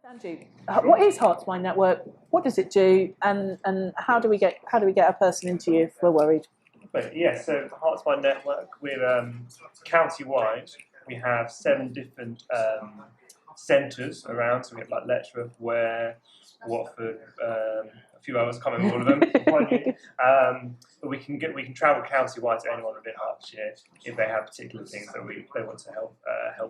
Andrew, what is Herts Network? What does it do, and how do we get a person into you if we're worried? But yeah, so Herts Network, we're county-wide. We have 7 different centres around. So we have like Letchworth, Ware, Watford, a few others. Can't remember all of them. But we can travel county-wide to anyone within Hertfordshire if they have particular things that they want to help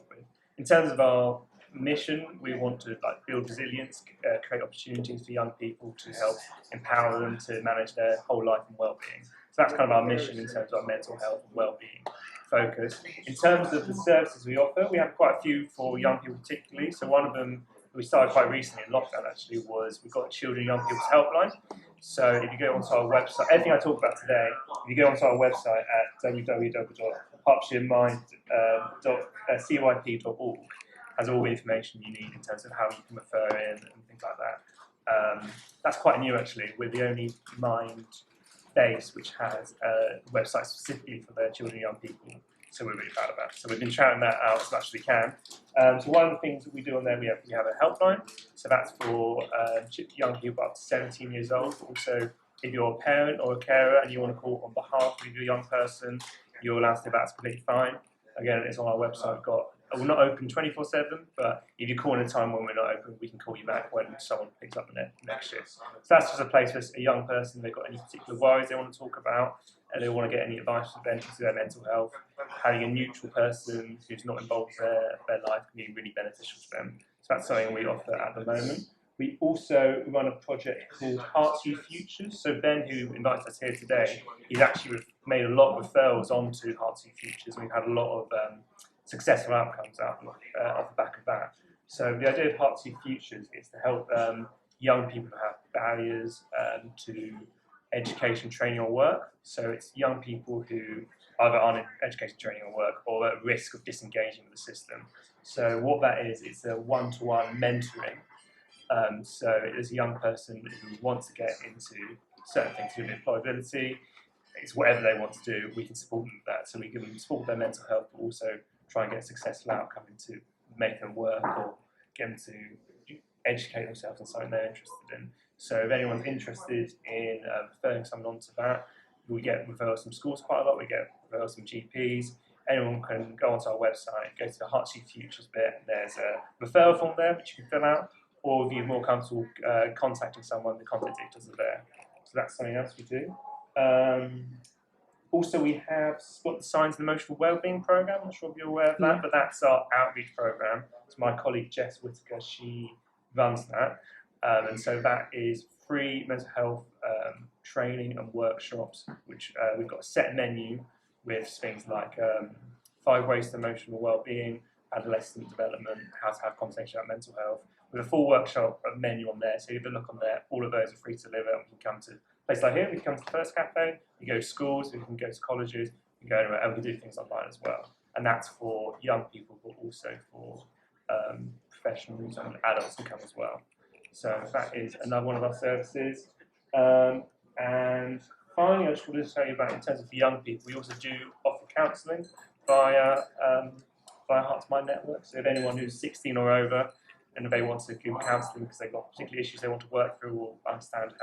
with. In terms of our mission, we want to build resilience, create opportunities for young people to help empower them to manage their whole life and well-being. So that's kind of our mission in terms of our mental health and well-being focus. In terms of the services we offer, we have quite a few for young people particularly. So one of them we started quite recently in lockdown actually was we've got Children and Young People's Helpline. So if you go onto our website, everything I talk about today, if you go onto our website at www.hertshiremind.cyp.org, has all the information you need in terms of how you can refer in and things like that. That's quite new actually. We're the only Mind base which has a website specifically for their children and young people. So we're really proud of that. So we've been shouting that out as much as we can. So one of the things that we do on there, we have a helpline. So that's for young people up to 17 years old. Also, if you're a parent or a carer and you want to call on behalf of your young person, you're allowed to do that. That's completely fine. Again, it's on our website. We're not open 24/7, but if you call in a time when we're not open, we can call you back when someone picks up the next shift. So that's just a place for a young person. They've got any particular worries they want to talk about, and they want to get any advice to their mental health. Having a neutral person who's not involved in their life can be really beneficial to them. So that's something we offer at the moment. We also run a project called Herts Youth Futures. So Ben, who invited us here today, he's actually made a lot of referrals onto Herts Youth Futures. We've had a lot of successful outcomes off the back of that. So the idea of Herts Youth Futures is to help young people who have barriers to education, training or work. So it's young people who either aren't in education, training or work or at risk of disengaging with the system. So what that is, it's a one-to-one mentoring. So as a young person who wants to get into certain things with employability, it's whatever they want to do, we can support them with that. So we can support their mental health, but also try and get a successful outcome into make them work or get them to educate themselves on something they're interested in. So if anyone's interested in referring someone onto that, we get referrals from schools quite a lot, we get referrals from GPs. Anyone can go onto our website, go to the Herts Youth Futures bit, and there's a referral form there which you can fill out, or if you're more comfortable contacting someone, the contact details are there. So that's something else we do. Also, we have Spot the Signs and Emotional Wellbeing Programme. I'm not sure if you're aware of that, but that's our outreach programme. So my colleague Jess Whitaker, she runs that. And so that is free mental health training and workshops, which we've got a set menu with things like 5 ways to emotional well-being, adolescent development, how to have conversations about mental health, with a full workshop menu on there. So if you look on there, all of those are free to deliver. We can come to a place like here, we can come to the First Cafe, we go to schools, we can go to colleges, we can go anywhere, and we can do things online as well. And that's for young people, but also for professionals and adults to come as well. So that is another one of our services. And finally, I just wanted to tell you about, in terms of for young people, we also do offer counselling via Herts Network. So if anyone who's 16 or over and if they want to do counselling because they've got particular issues they want to work through or understand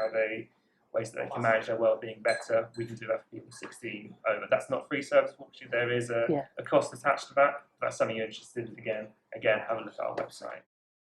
ways that they can manage their well-being better, we can do that for people 16 over. That's not free service, unfortunately. There is a cost attached to that. If that's something you're interested in, again, have a look at our website.